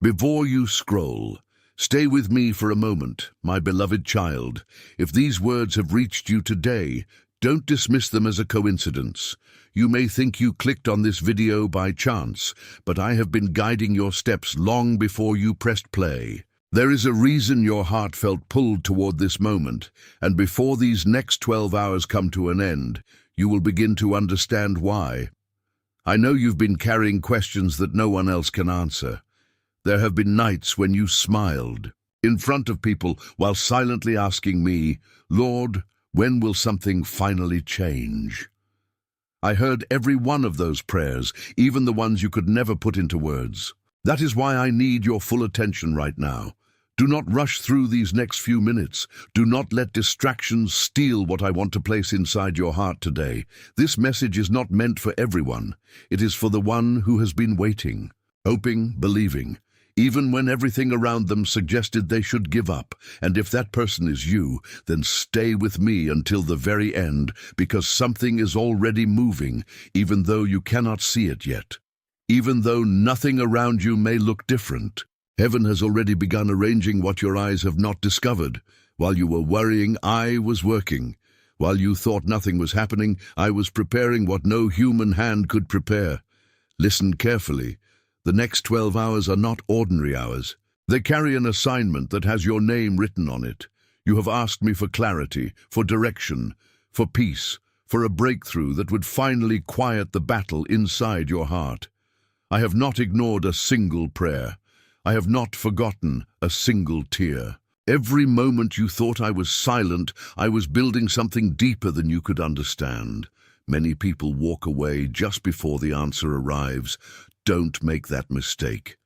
Before you scroll, stay with me for a moment, my beloved child. If these words have reached you today, don't dismiss them as a coincidence. You may think you clicked on this video by chance, but I have been guiding your steps long before you pressed play. There is a reason your heart felt pulled toward this moment, and before these next 12 hours come to an end, you will begin to understand why. I know you've been carrying questions that no one else can answer. There have been nights when you smiled in front of people while silently asking me, "Lord, when will something finally change?" I heard every one of those prayers, even the ones you could never put into words. That is why I need your full attention right now. Do not rush through these next few minutes. Do not let distractions steal what I want to place inside your heart today. This message is not meant for everyone. It is for the one who has been waiting, hoping, believing, even when everything around them suggested they should give up. And if that person is you, then stay with me until the very end, because something is already moving, even though you cannot see it yet. Even though nothing around you may look different, heaven has already begun arranging what your eyes have not discovered. While you were worrying, I was working. While you thought nothing was happening, I was preparing what no human hand could prepare. Listen carefully. The next 12 hours are not ordinary hours. They carry an assignment that has your name written on it. You have asked me for clarity, for direction, for peace, for a breakthrough that would finally quiet the battle inside your heart. I have not ignored a single prayer. I have not forgotten a single tear. Every moment you thought I was silent, I was building something deeper than you could understand. Many people walk away just before the answer arrives. Don't make that mistake.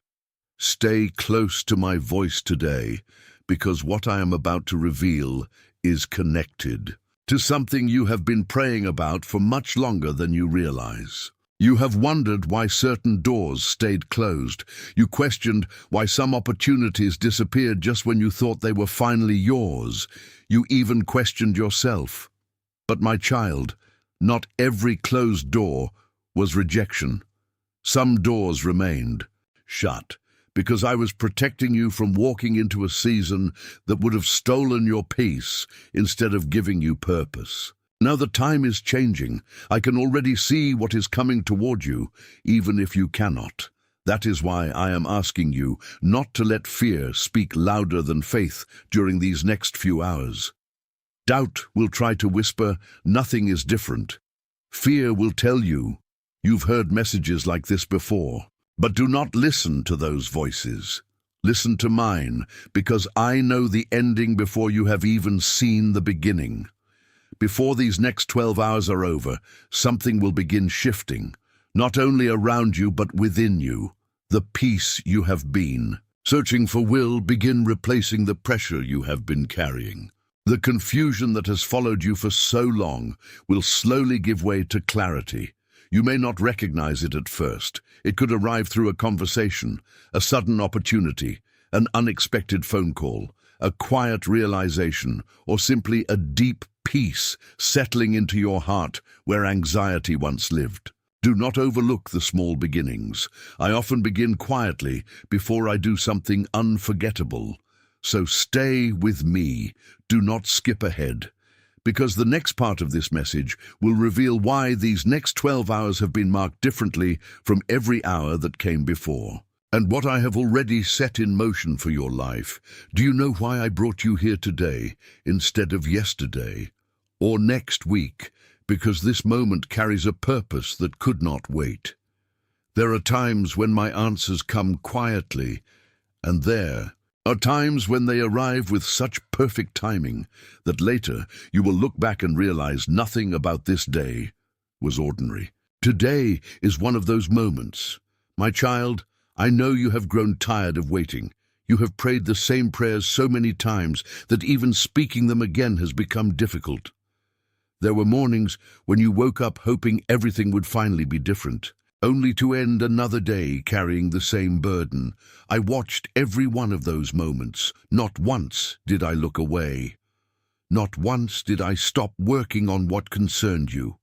Stay close to my voice today, because what I am about to reveal is connected to something you have been praying about for much longer than you realize. You have wondered why certain doors stayed closed. You questioned why some opportunities disappeared just when you thought they were finally yours. You even questioned yourself. But my child, not every closed door was rejection. Some doors remained shut because I was protecting you from walking into a season that would have stolen your peace instead of giving you purpose. Now the time is changing. I can already see what is coming toward you, even if you cannot. That is why I am asking you not to let fear speak louder than faith during these next few hours. Doubt will try to whisper, "Nothing is different." Fear will tell you, "You've heard messages like this before." But do not listen to those voices. Listen to mine, because I know the ending before you have even seen the beginning. Before these next 12 hours are over, something will begin shifting, not only around you but within you. The peace you have been searching for will begin replacing the pressure you have been carrying. The confusion that has followed you for so long will slowly give way to clarity. You may not recognize it at first. It could arrive through a conversation, a sudden opportunity, an unexpected phone call, a quiet realization, or simply a deep peace settling into your heart where anxiety once lived. Do not overlook the small beginnings. I often begin quietly before I do something unforgettable. So stay with me. Do not skip ahead, because the next part of this message will reveal why these next 12 hours have been marked differently from every hour that came before, and what I have already set in motion for your life. Do you know why I brought you here today instead of yesterday or next week? Because this moment carries a purpose that could not wait. There are times when my answers come quietly, and there are times when they arrive with such perfect timing that later you will look back and realize nothing about this day was ordinary. Today is one of those moments. My child, I know you have grown tired of waiting. You have prayed the same prayers so many times that even speaking them again has become difficult. There were mornings when you woke up hoping everything would finally be different, only to end another day carrying the same burden. I watched every one of those moments. Not once did I look away. Not once did I stop working on what concerned you.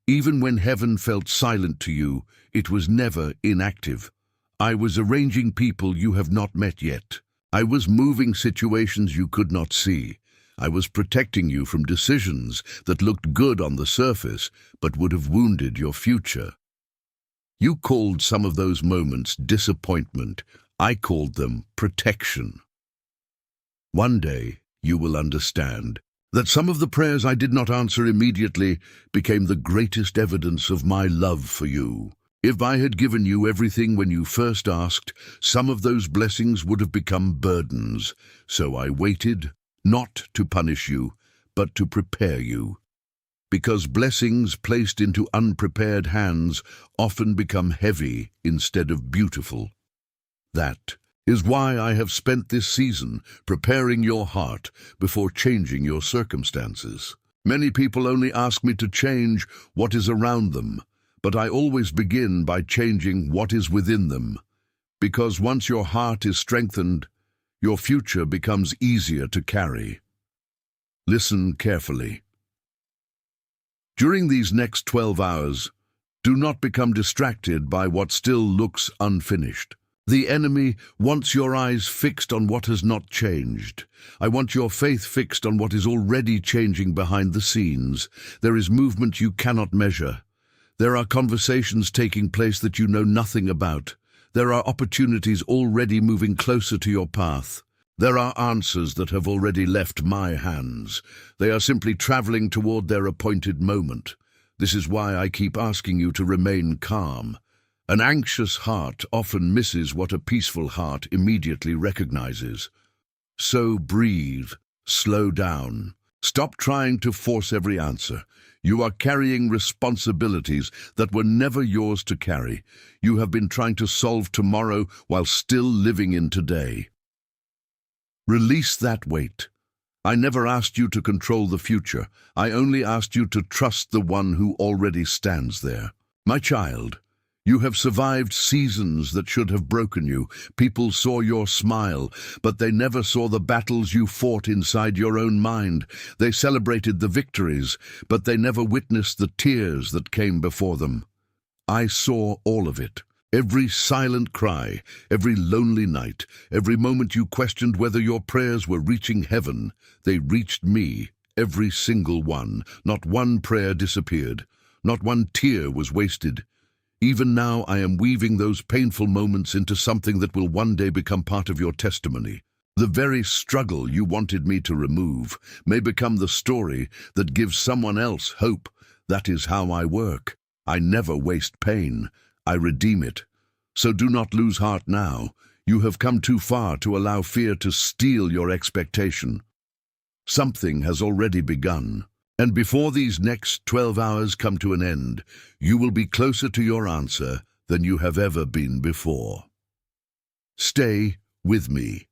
Even when heaven felt silent to you, it was never inactive. I was arranging people you have not met yet. I was moving situations you could not see. I was protecting you from decisions that looked good on the surface but would have wounded your future. You called some of those moments disappointment. I called them protection. One day, you will understand that some of the prayers I did not answer immediately became the greatest evidence of my love for you. If I had given you everything when you first asked, some of those blessings would have become burdens. So I waited, not to punish you, but to prepare you. Because blessings placed into unprepared hands often become heavy instead of beautiful. That is why I have spent this season preparing your heart before changing your circumstances. Many people only ask me to change what is around them, but I always begin by changing what is within them. Because once your heart is strengthened, your future becomes easier to carry. Listen carefully. During these next 12 hours, do not become distracted by what still looks unfinished. The enemy wants your eyes fixed on what has not changed. I want your faith fixed on what is already changing behind the scenes. There is movement you cannot measure. There are conversations taking place that you know nothing about. There are opportunities already moving closer to your path. There are answers that have already left my hands. They are simply traveling toward their appointed moment. This is why I keep asking you to remain calm. An anxious heart often misses what a peaceful heart immediately recognizes. So breathe, slow down. Stop trying to force every answer. You are carrying responsibilities that were never yours to carry. You have been trying to solve tomorrow while still living in today. Release that weight. I never asked you to control the future. I only asked you to trust the one who already stands there. My child, you have survived seasons that should have broken you. People saw your smile, but they never saw the battles you fought inside your own mind. They celebrated the victories, but they never witnessed the tears that came before them. I saw all of it. Every silent cry, every lonely night, every moment you questioned whether your prayers were reaching heaven, they reached me, every single one. Not one prayer disappeared. Not one tear was wasted. Even now I am weaving those painful moments into something that will one day become part of your testimony. The very struggle you wanted me to remove may become the story that gives someone else hope. That is how I work. I never waste pain. I redeem it. So do not lose heart now. You have come too far to allow fear to steal your expectation. Something has already begun. And before these next 12 hours come to an end, you will be closer to your answer than you have ever been before. Stay with me.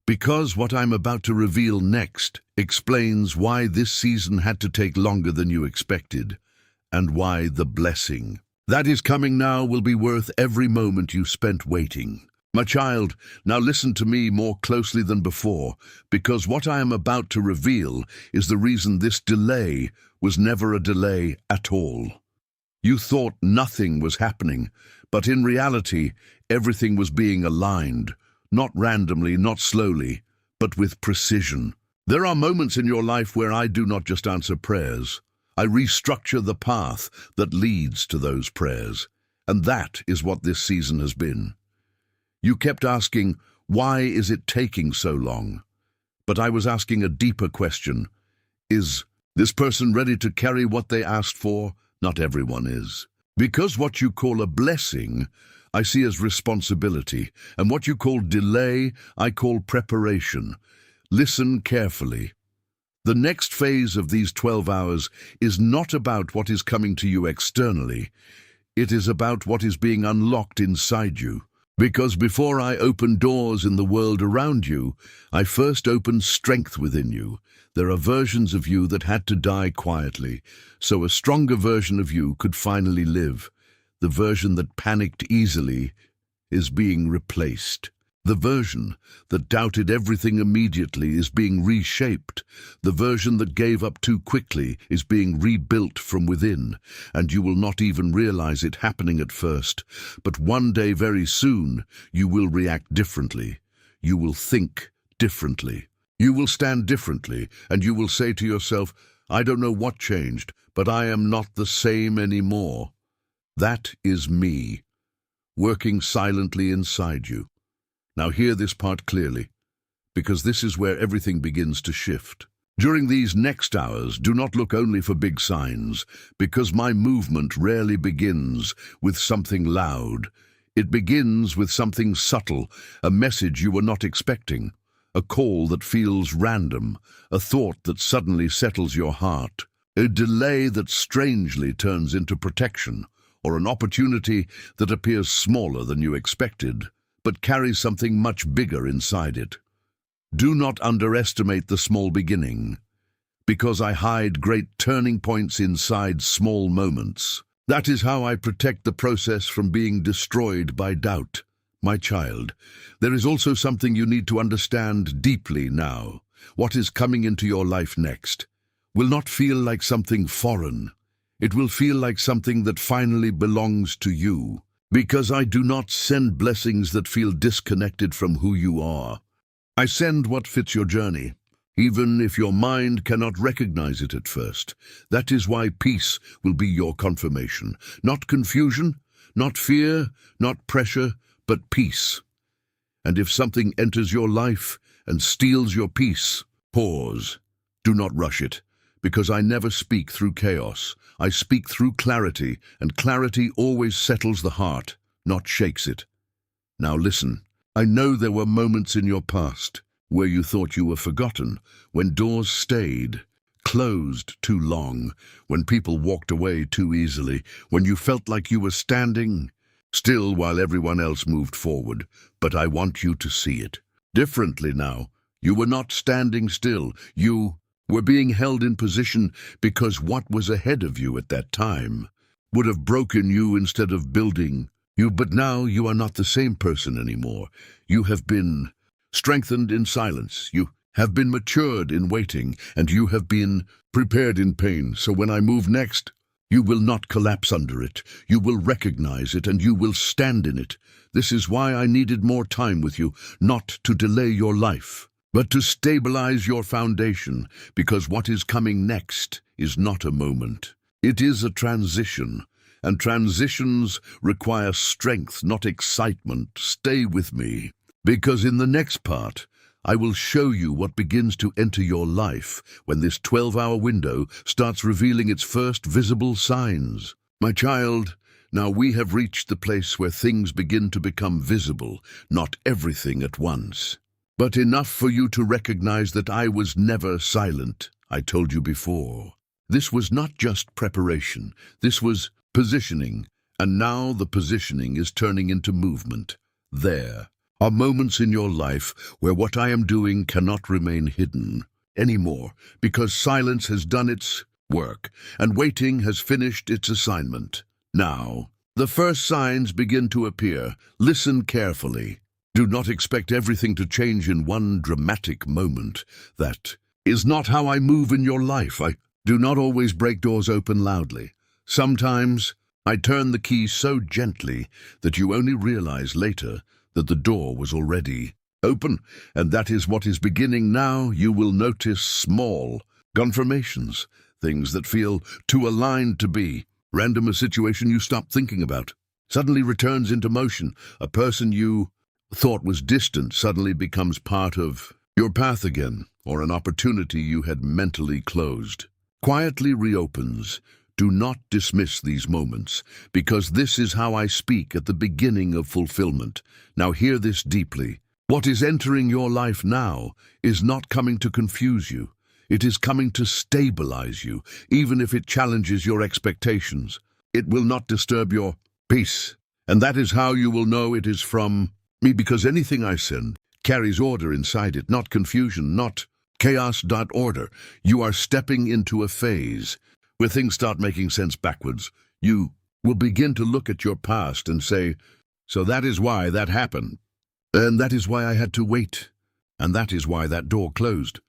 Because what I'm about to reveal next explains why this season had to take longer than you expected, and why the blessing that is coming now will be worth every moment you spent waiting. My child, now listen to me more closely than before, because what I am about to reveal is the reason this delay was never a delay at all. You thought nothing was happening, but in reality, everything was being aligned, not randomly, not slowly, but with precision. There are moments in your life where I do not just answer prayers. I restructure the path that leads to those prayers, and that is what this season has been. You kept asking, why is it taking so long? But I was asking a deeper question. Is this person ready to carry what they asked for? Not everyone is. Because what you call a blessing, I see as responsibility, and what you call delay, I call preparation. Listen carefully. The next phase of these 12 hours is not about what is coming to you externally. It is about what is being unlocked inside you. Because before I open doors in the world around you, I first open strength within you. There are versions of you that had to die quietly, so a stronger version of you could finally live. The version that panicked easily is being replaced. The version that doubted everything immediately is being reshaped. The version that gave up too quickly is being rebuilt from within, and you will not even realize it happening at first. But one day, very soon, you will react differently. You will think differently. You will stand differently, and you will say to yourself, I don't know what changed, but I am not the same anymore. That is me, working silently inside you. Now hear this part clearly, because this is where everything begins to shift. During these next hours, do not look only for big signs, because my movement rarely begins with something loud. It begins with something subtle, a message you were not expecting, a call that feels random, a thought that suddenly settles your heart, a delay that strangely turns into protection, or an opportunity that appears smaller than you expected, but carries something much bigger inside it. Do not underestimate the small beginning, because I hide great turning points inside small moments. That is how I protect the process from being destroyed by doubt. My child, there is also something you need to understand deeply now. What is coming into your life next will not feel like something foreign. It will feel like something that finally belongs to you. Because I do not send blessings that feel disconnected from who you are. I send what fits your journey, even if your mind cannot recognize it at first. That is why peace will be your confirmation. Not confusion, not fear, not pressure, but peace. And if something enters your life and steals your peace, pause. Do not rush it, because I never speak through chaos. I speak through clarity, and clarity always settles the heart, not shakes it. Now listen, I know there were moments in your past where you thought you were forgotten, when doors stayed, closed too long, when people walked away too easily, when you felt like you were standing still while everyone else moved forward. But I want you to see it differently now. You were not standing still. You were being held in position because what was ahead of you at that time would have broken you instead of building you. But now you are not the same person anymore. You have been strengthened in silence. You have been matured in waiting, and you have been prepared in pain. So when I move next, you will not collapse under it. You will recognize it, and you will stand in it. This is why I needed more time with you, not to delay your life, but to stabilize your foundation, because what is coming next is not a moment. It is a transition, and transitions require strength, not excitement. Stay with me, because in the next part, I will show you what begins to enter your life when this 12-hour window starts revealing its first visible signs. My child, now we have reached the place where things begin to become visible, not everything at once, but enough for you to recognize that I was never silent. I told you before. This was not just preparation. This was positioning. And now the positioning is turning into movement. There are moments in your life where what I am doing cannot remain hidden anymore, because silence has done its work and waiting has finished its assignment. Now, the first signs begin to appear. Listen carefully. Do not expect everything to change in one dramatic moment. That is not how I move in your life. I do not always break doors open loudly. Sometimes I turn the key so gently that you only realize later that the door was already open, and that is what is beginning now. You will notice small confirmations, things that feel too aligned to be. Random, a situation you stopped thinking about suddenly returns into motion. A person you thought was distant suddenly becomes part of your path again, or an opportunity you had mentally closed quietly reopens. Do not dismiss these moments, because this is how I speak at the beginning of fulfillment. Now hear this deeply. What is entering your life now is not coming to confuse you. It is coming to stabilize you, even if it challenges your expectations. It will not disturb your peace. And that is how you will know it is from me, because anything I send carries order inside it, not confusion, not chaos. Order. You are stepping into a phase where things start making sense backwards. You will begin to look at your past and say, so that is why that happened. And that is why I had to wait. And that is why that door closed.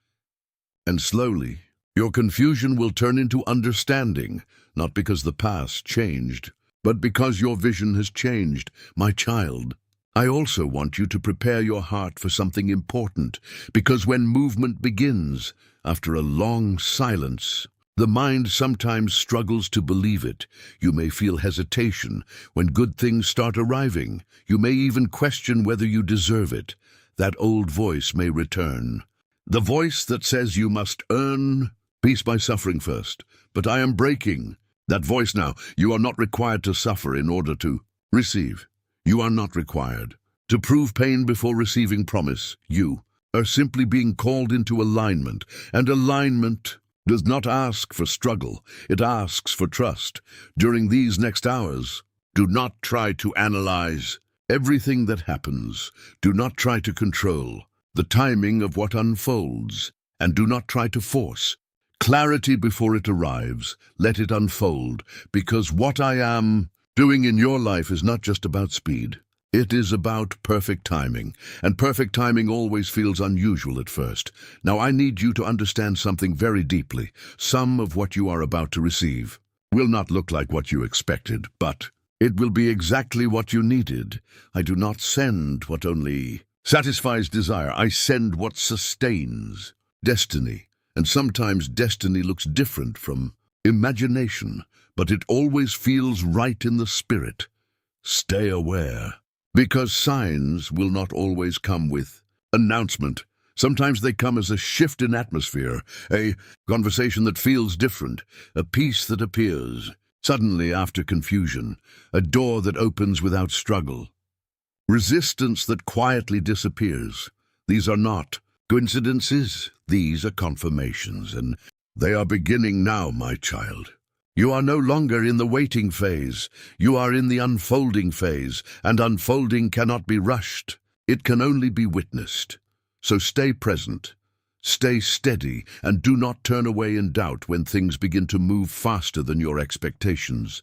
And slowly, your confusion will turn into understanding, not because the past changed, but because your vision has changed, my child. I also want you to prepare your heart for something important, because when movement begins, after a long silence, the mind sometimes struggles to believe it. You may feel hesitation when good things start arriving. You may even question whether you deserve it. That old voice may return. The voice that says you must earn peace by suffering first. But I am breaking that voice now. You are not required to suffer in order to receive. You are not required to prove pain before receiving promise. You are simply being called into alignment, and alignment does not ask for struggle. It asks for trust. During these next hours, do not try to analyze everything that happens. Do not try to control the timing of what unfolds, and do not try to force clarity before it arrives. Let it unfold, because what I am doing in your life is not just about speed. It is about perfect timing, and perfect timing always feels unusual at first. Now I need you to understand something very deeply. Some of what you are about to receive will not look like what you expected, but it will be exactly what you needed. I do not send what only satisfies desire. I send what sustains destiny. And sometimes destiny looks different from imagination, but it always feels right in the spirit. Stay aware, because signs will not always come with announcement. Sometimes they come as a shift in atmosphere, a conversation that feels different, a peace that appears suddenly after confusion, a door that opens without struggle, resistance that quietly disappears. These are not coincidences. These are confirmations, and they are beginning now, my child. You are no longer in the waiting phase. You are in the unfolding phase, and unfolding cannot be rushed. It can only be witnessed. So stay present, stay steady, and do not turn away in doubt when things begin to move faster than your expectations,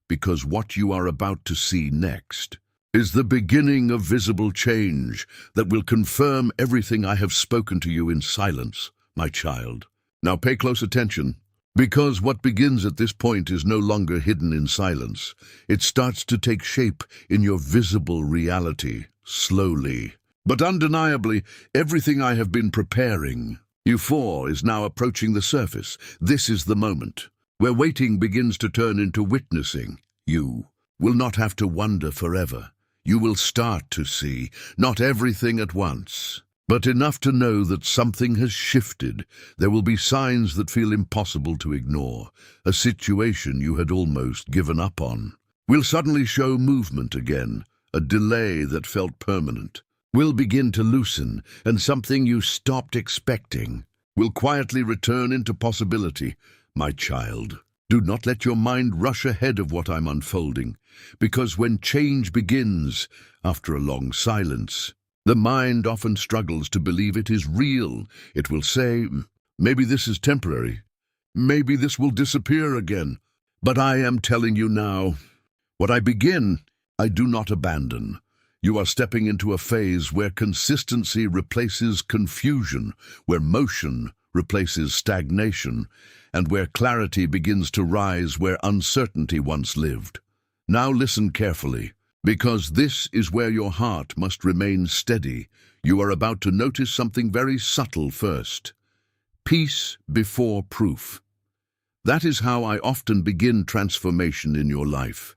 because what you are about to see next is the beginning of visible change that will confirm everything I have spoken to you in silence, my child. Now pay close attention, because what begins at this point is no longer hidden in silence. It starts to take shape in your visible reality, slowly. But undeniably, everything I have been preparing you for is now approaching the surface. This is the moment where waiting begins to turn into witnessing. You will not have to wonder forever. You will start to see, not everything at once, but enough to know that something has shifted. There will be signs that feel impossible to ignore. A situation you had almost given up on will suddenly show movement again. A delay that felt permanent will begin to loosen, and something you stopped expecting will quietly return into possibility. My child, do not let your mind rush ahead of what I'm unfolding, because when change begins, after a long silence, the mind often struggles to believe it is real. It will say, maybe this is temporary. Maybe this will disappear again. But I am telling you now, what I begin, I do not abandon. You are stepping into a phase where consistency replaces confusion, where motion replaces stagnation, and where clarity begins to rise where uncertainty once lived. Now listen carefully, because this is where your heart must remain steady. You are about to notice something very subtle first. Peace before proof. That is how I often begin transformation in your life.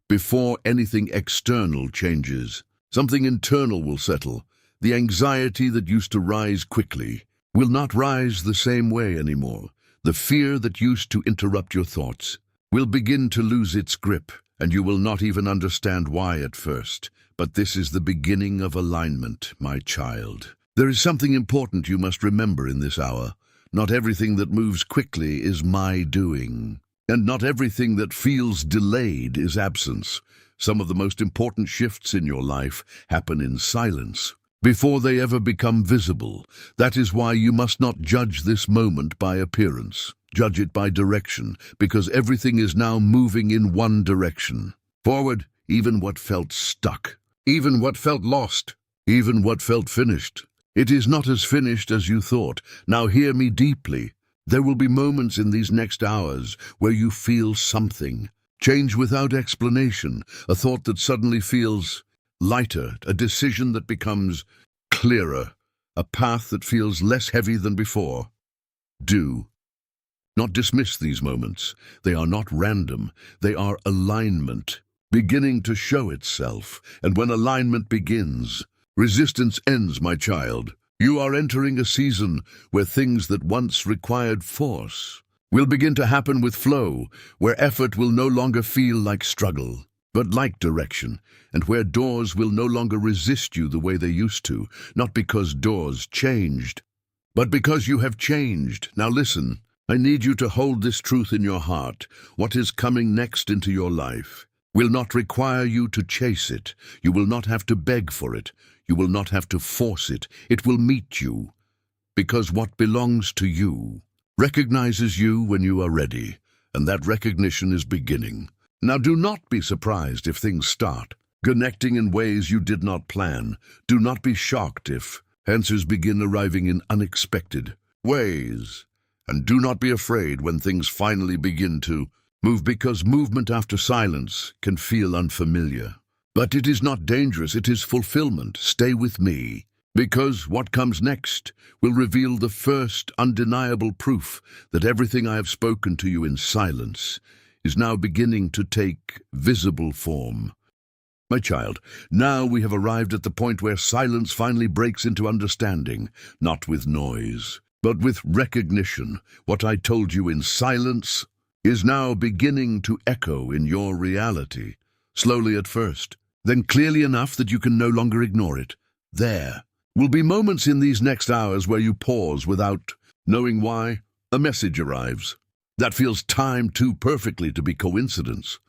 Before anything external changes, something internal will settle. The anxiety that used to rise quickly will not rise the same way anymore. The fear that used to interrupt your thoughts will begin to lose its grip, and you will not even understand why at first. But this is the beginning of alignment, my child. There is something important you must remember in this hour. Not everything that moves quickly is my doing, and not everything that feels delayed is absence. Some of the most important shifts in your life happen in silence, before they ever become visible. That is why you must not judge this moment by appearance. Judge it by direction, because everything is now moving in one direction. Forward, even what felt stuck, even what felt lost, even what felt finished. It is not as finished as you thought. Now hear me deeply. There will be moments in these next hours where you feel something. Change without explanation, a thought that suddenly feels lighter, a decision that becomes clearer, a path that feels less heavy than before. Do not dismiss these moments. They are not random. They are alignment, beginning to show itself. And when alignment begins, resistance ends, my child. You are entering a season where things that once required force will begin to happen with flow, where effort will no longer feel like struggle, but like direction, and where doors will no longer resist you the way they used to, not because doors changed, but because you have changed. Now listen, I need you to hold this truth in your heart. What is coming next into your life will not require you to chase it. You will not have to beg for it. You will not have to force it. It will meet you, because what belongs to you recognizes you when you are ready, and that recognition is beginning. Now do not be surprised if things start connecting in ways you did not plan. Do not be shocked if answers begin arriving in unexpected ways. And do not be afraid when things finally begin to move, because movement after silence can feel unfamiliar. But it is not dangerous, it is fulfillment. Stay with me, because what comes next will reveal the first undeniable proof that everything I have spoken to you in silence is now beginning to take visible form. My child, now we have arrived at the point where silence finally breaks into understanding, not with noise, but with recognition. What I told you in silence is now beginning to echo in your reality, slowly at first, then clearly enough that you can no longer ignore it. There will be moments in these next hours where you pause without knowing why. A message arrives that feels timed too perfectly to be coincidence.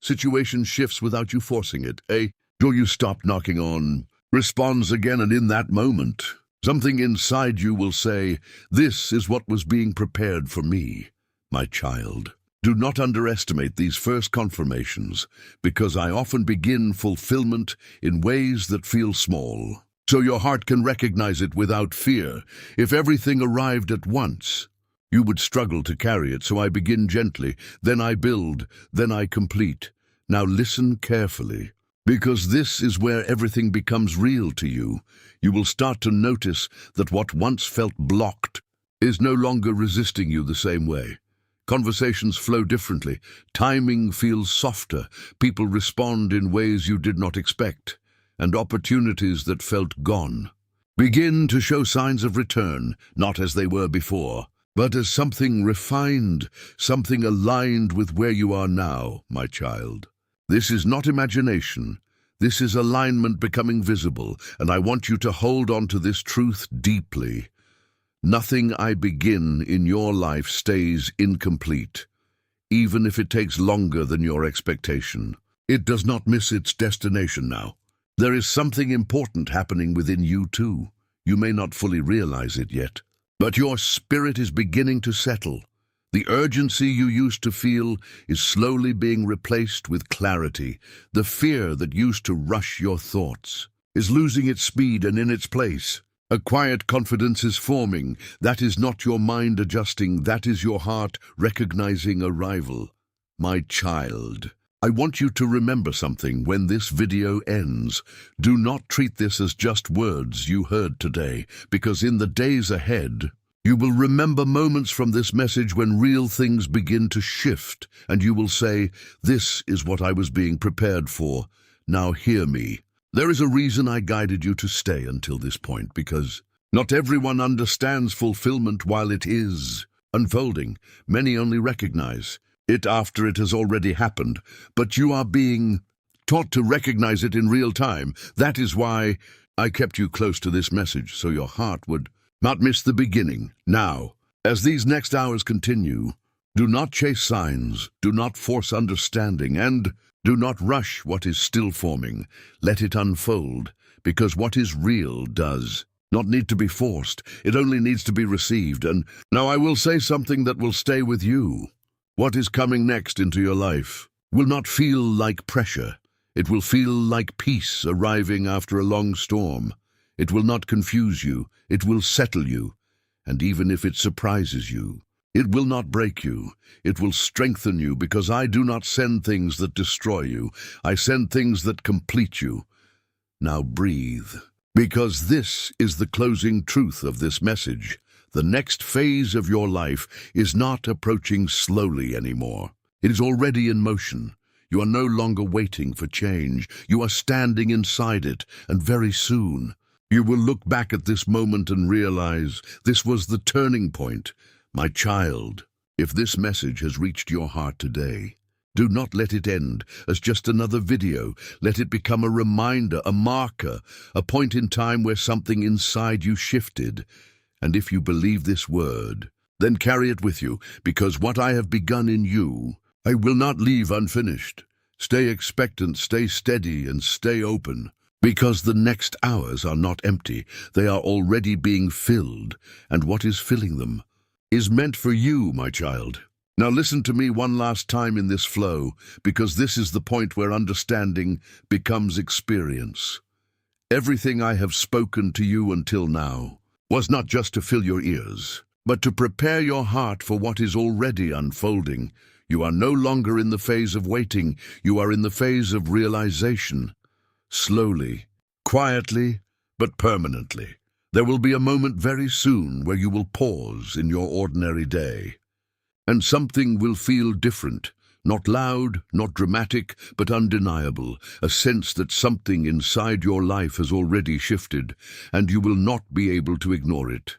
Situation shifts without you forcing it. A door you stopped knocking on responds again, and in that moment, something inside you will say, "This is what was being prepared for me, my child." Do not underestimate these first confirmations, because I often begin fulfillment in ways that feel small, so your heart can recognize it without fear. If everything arrived at once, you would struggle to carry it, so I begin gently, then I build, then I complete. Now listen carefully, because this is where everything becomes real to you. You will start to notice that what once felt blocked is no longer resisting you the same way. Conversations flow differently, timing feels softer, people respond in ways you did not expect, and opportunities that felt gone begin to show signs of return, not as they were before, but as something refined, something aligned with where you are now, my child. This is not imagination. This is alignment becoming visible, and I want you to hold on to this truth deeply. Nothing I begin in your life stays incomplete, even if it takes longer than your expectation. It does not miss its destination now. There is something important happening within you too. You may not fully realize it yet, but your spirit is beginning to settle. The urgency you used to feel is slowly being replaced with clarity. The fear that used to rush your thoughts is losing its speed, and in its place, a quiet confidence is forming. That is not your mind adjusting, that is your heart recognizing arrival. My child, I want you to remember something when this video ends. Do not treat this as just words you heard today, because in the days ahead, you will remember moments from this message when real things begin to shift, and you will say, "This is what I was being prepared for. Now hear me." There is a reason I guided you to stay until this point, because not everyone understands fulfillment while it is unfolding. Many only recognize it after it has already happened, but you are being taught to recognize it in real time. That is why I kept you close to this message, so your heart would not miss the beginning. Now, as these next hours continue, do not chase signs, do not force understanding, and do not rush what is still forming. Let it unfold, because what is real does not need to be forced. It only needs to be received. And now I will say something that will stay with you. What is coming next into your life will not feel like pressure. It will feel like peace arriving after a long storm. It will not confuse you, it will settle you. And even if it surprises you, it will not break you. It will strengthen you, because I do not send things that destroy you. I send things that complete you. Now breathe, because this is the closing truth of this message. The next phase of your life is not approaching slowly anymore. It is already in motion. You are no longer waiting for change. You are standing inside it, and very soon you will look back at this moment and realize this was the turning point. My child, if this message has reached your heart today, do not let it end as just another video. Let it become a reminder, a marker, a point in time where something inside you shifted. And if you believe this word, then carry it with you, because what I have begun in you, I will not leave unfinished. Stay expectant, stay steady, and stay open, because the next hours are not empty. They are already being filled, and what is filling them is meant for you, my child. Now listen to me one last time in this flow, because this is the point where understanding becomes experience. Everything I have spoken to you until now was not just to fill your ears, but to prepare your heart for what is already unfolding. You are no longer in the phase of waiting. You are in the phase of realization. Slowly, quietly, but permanently. There will be a moment very soon where you will pause in your ordinary day, and something will feel different. Not loud, not dramatic, but undeniable. A sense that something inside your life has already shifted, and you will not be able to ignore it.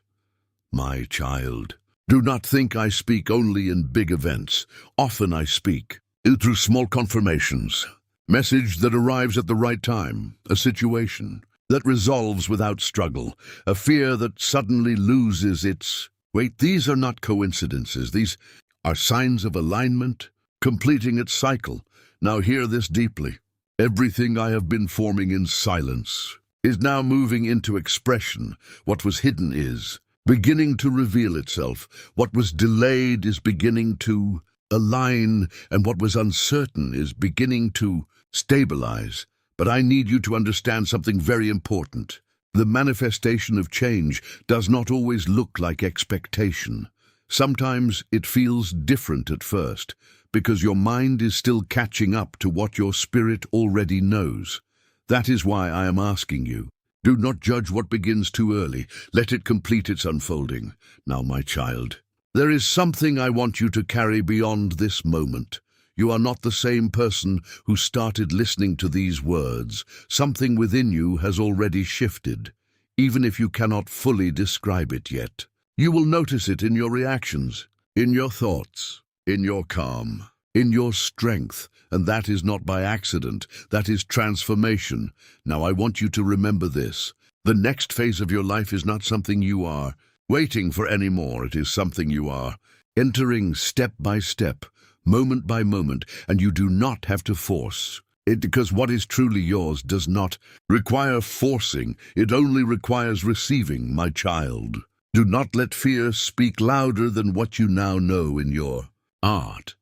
My child, do not think I speak only in big events. Often I speak through small confirmations. Message that arrives at the right time. A situation that resolves without struggle. A fear that suddenly loses its weight. These are not coincidences. These are signs of alignment, completing its cycle. Now hear this deeply. Everything I have been forming in silence is now moving into expression. What was hidden is beginning to reveal itself. What was delayed is beginning to align, and what was uncertain is beginning to stabilize. But I need you to understand something very important. The manifestation of change does not always look like expectation. Sometimes it feels different at first, because your mind is still catching up to what your spirit already knows. That is why I am asking you. Do not judge what begins too early. Let it complete its unfolding. Now, my child, there is something I want you to carry beyond this moment. You are not the same person who started listening to these words. Something within you has already shifted, even if you cannot fully describe it yet. You will notice it in your reactions, in your thoughts, in your calm, in your strength, and that is not by accident. That is transformation. Now I want you to remember this. The next phase of your life is not something you are waiting for anymore. It is something you are entering step by step, moment by moment, and you do not have to force it, because what is truly yours does not require forcing. It only requires receiving, my child. Do not let fear speak louder than what you now know in your heart,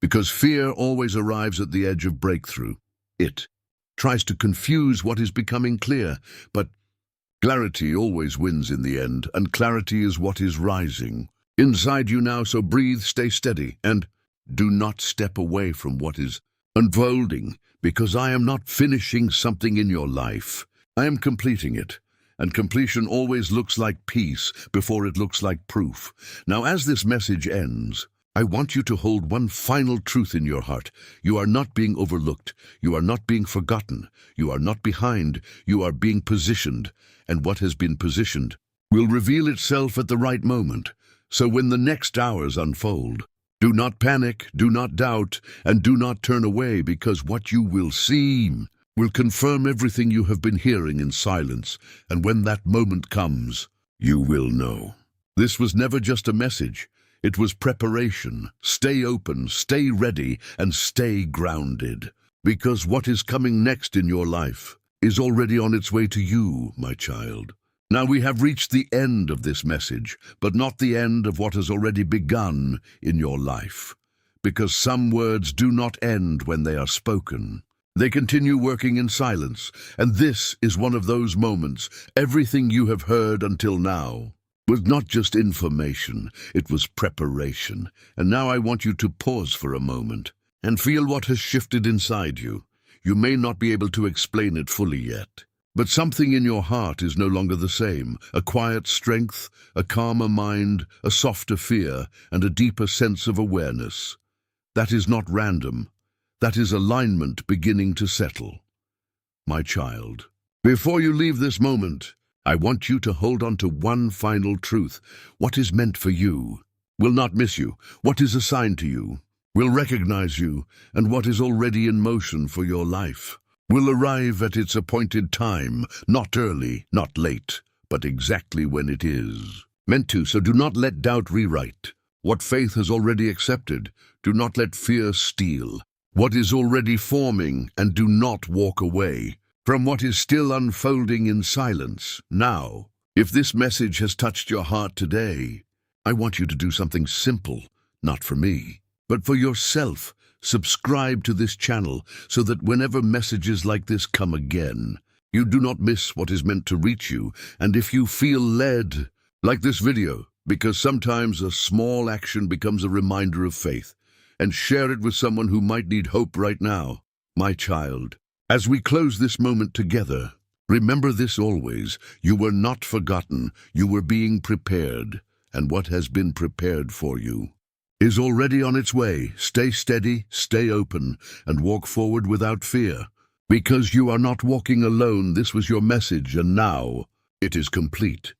because fear always arrives at the edge of breakthrough. It tries to confuse what is becoming clear, but clarity always wins in the end, and clarity is what is rising inside you now. So breathe, stay steady, and do not step away from what is unfolding, because I am not finishing something in your life. I am completing it, and completion always looks like peace before it looks like proof. Now, as this message ends, I want you to hold one final truth in your heart. You are not being overlooked. You are not being forgotten. You are not behind. You are being positioned, and what has been positioned will reveal itself at the right moment. So when the next hours unfold, do not panic, do not doubt, and do not turn away, because what you will see will confirm everything you have been hearing in silence, and when that moment comes, you will know. This was never just a message. It was preparation. Stay open, stay ready, and stay grounded, because what is coming next in your life is already on its way to you, my child. Now we have reached the end of this message, but not the end of what has already begun in your life, because some words do not end when they are spoken. They continue working in silence, and this is one of those moments. Everything you have heard until now was not just information, it was preparation. And now I want you to pause for a moment and feel what has shifted inside you. You may not be able to explain it fully yet, but something in your heart is no longer the same. A quiet strength, a calmer mind, a softer fear, and a deeper sense of awareness. That is not random. That is alignment beginning to settle. My child, before you leave this moment, I want you to hold on to one final truth. What is meant for you will not miss you. What is assigned to you will recognize you, and what is already in motion for your life will arrive at its appointed time, not early, not late, but exactly when it is meant to. So do not let doubt rewrite what faith has already accepted. Do not let fear steal what is already forming, and do not walk away from what is still unfolding in silence. Now, if this message has touched your heart today, I want you to do something simple, not for me, but for yourself. Subscribe to this channel so that whenever messages like this come again, you do not miss what is meant to reach you. And if you feel led, like this video, because sometimes a small action becomes a reminder of faith, and share it with someone who might need hope right now. My child, as we close this moment together, remember this always: you were not forgotten, you were being prepared, and what has been prepared for you is already on its way. Stay steady, stay open, and walk forward without fear, because you are not walking alone. This was your message, and now it is complete.